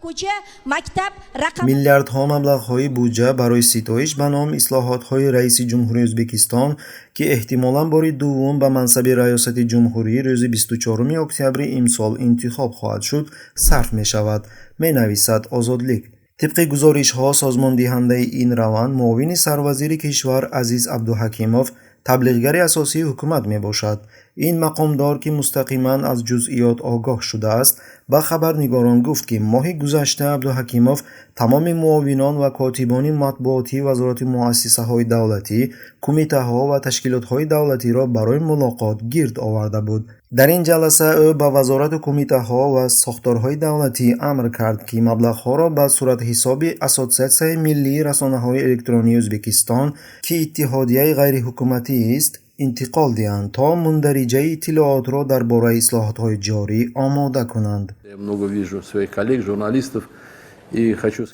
ko'cha, maktab, raqam میلیاردها مبلغ‌های بودجه برای ستایش به نام اصلاحات‌های رئیس جمهوری ازبکستان که احتمالاً بار دوم به منصب ریاست جمهوری روز 24 اکتبر امسال انتخاب خواهد شد صرف می‌شود، می‌نویسد آزادلیگ. طبق گزارش‌ها سازمان دهنده این روند معاون سروزیر کشور عزیز عبدالحکیموف تبلیغگر اساسی حکومت میباشد. این مقامدار که مستقیما از جزئیات آگاه شده است به خبرنگاران گفت که ماه گذشته عبدالحکیموف تمام معاونان و کاتبان مطبوعاتی وزارت مؤسسه های دولتی، کمیته ها و تشکیلات های دولتی را برای ملاقات گرد آورده بود. در این جلسه او به وزارت و کمیته ها و ساختارهای دولتی امر کرد که مبلغ ها را به صورت حساب اساسیاسیون ملی رسانه های الکترونی ازبکستان که اتحادیه غیر حکومتی است انتقال دهند تا مندرجه اطلاعات را درباره اصلاحات‌های جاری آماده کنند.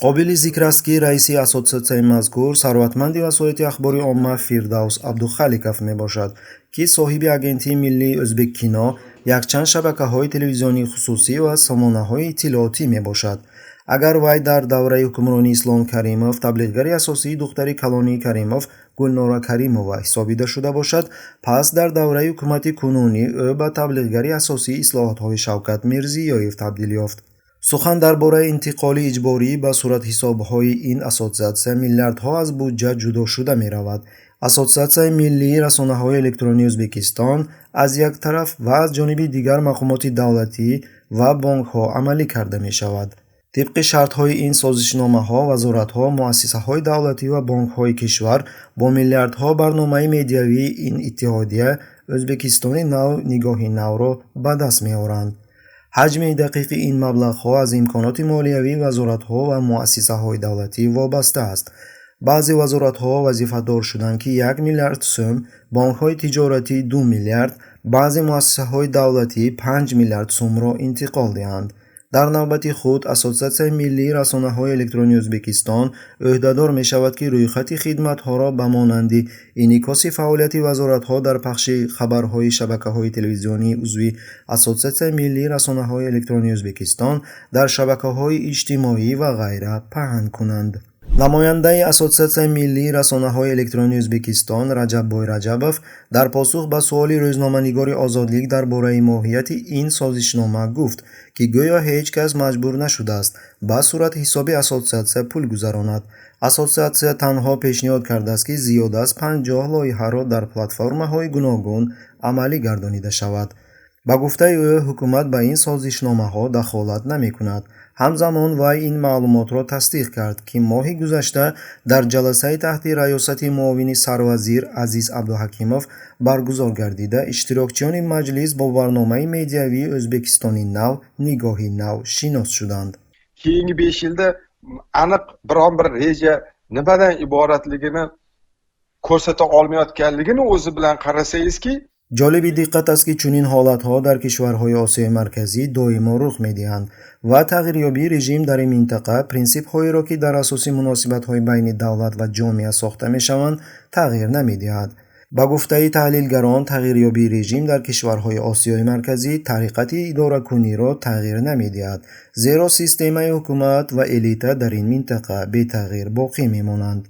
قابل ذکر است که رئیس اساسیاسیون مذکور ثروتمند وسایل اخباری عامه فردوس عبدالخالقوف میباشد که صاحب اگنسی ملی ازبک کینا، یکچند شبکه‌های تلویزیونی خصوصی و سامانه‌های اطلاعاتی میباشد. اگر وی در دوره حکمرانی اسلام کریموف تبلیغگر اساسی دختر کلانی کریموف گلنورا کریمووا حسابیده شده باشد، پس در دوره حکومت کنونی او به تبلیغگر اساسی اصلاحات‌های شوکت میرزیویف تبدیل یافت. سخن درباره انتقال اجباری به صورت حساب‌های این اساسیاسیون میلیاردها از بودجه جدا شده می‌رود. اساسیاسیون ملی رسانه‌های الکترونی ازبکستان از یک طرف و از جانب دیگر مقامات دولتی و بانک‌ها عملی کرده می‌شود. طبق شرط‌های این سازشنامه‌ها وزارت‌ها، مؤسسه‌های دولتی و بانک‌های کشور با میلیاردها برنامه مدیوی این اتحادیه ازبکستان نو نگاه نو را به دست می‌آورند. حجم دقیق این مبلغ‌ها از امکانات مالیوی وزارت‌ها و مؤسسه‌های دولتی وابسته است. بعضی وزارت‌ها وظیفه‌دار شدند که 1 میلیارد سوم، بانک‌های تجارتی 2 میلیارد، بعضی مؤسسه‌های دولتی 5 میلیارد سوم را انتقال دهند. در نوبت خود اساسیاسیون ملی رسانه‌های الکترونی ازبکستان عهده‌دار می‌شود که رویخط خدمت‌ها را به مانند انعکاس فعالیت وزارت‌ها در پخش خبرهای شبکه‌های تلویزیونی عضو اساسیاسیون ملی رسانه‌های الکترونی ازبکستان در شبکه‌های اجتماعی و غیره پهن کنند. نماینده اساسیاسیون ملی رسانه‌های الکترونی ازبکستان رجب‌بای رجبوف در پاسخ به سوال روزنامه‌نگار آزادلیگ درباره ماهیت این سازشنامه گفت که گویا هیچ کس مجبور نشده است به صورت حساب اساسیاسیون پول گذراند. اساسیاسیون تنها پیشنهاد کرده است که زیاده از 50 لایحه را در پلتفرم‌های گوناگون عملی گردانیده شود. با گفته او حکومت به این سازشنامه‌ها دخالت نمی‌کند. همزمان وی این معلومات را تصدیق کرد که ماه گذشته در جلسه تحت ریاست معاون سروزیر عزیز عبدالحکیموف برگزار گردیده اشتراکچیان مجلس با برنامه مدیوی ازبکستانی نو نگاهی نو شناس شدند. Keyingi 5 yilda aniq biron bir reja nimadan iboratligini ko'rsata olmayotganligini o'zi bilan qarasangizki جالب دقت است که چنین حالتها در کشورهای آسیای مرکزی دائما رخ می‌دهند و تغییریابی رژیم در این منطقه پرینسیپ‌هایی را که در اساس مناسبت‌های بین دولت و جامعه ساخته می‌شوند تغییر نمی‌دهد. با گفته تحلیلگران تغییریابی رژیم در کشورهای آسیای مرکزی طریقت اداره‌کنی را تغییر نمی‌دهد، زیرا سیستم حکومت و الیت در این منطقه بی تغییر باقی می‌مانند.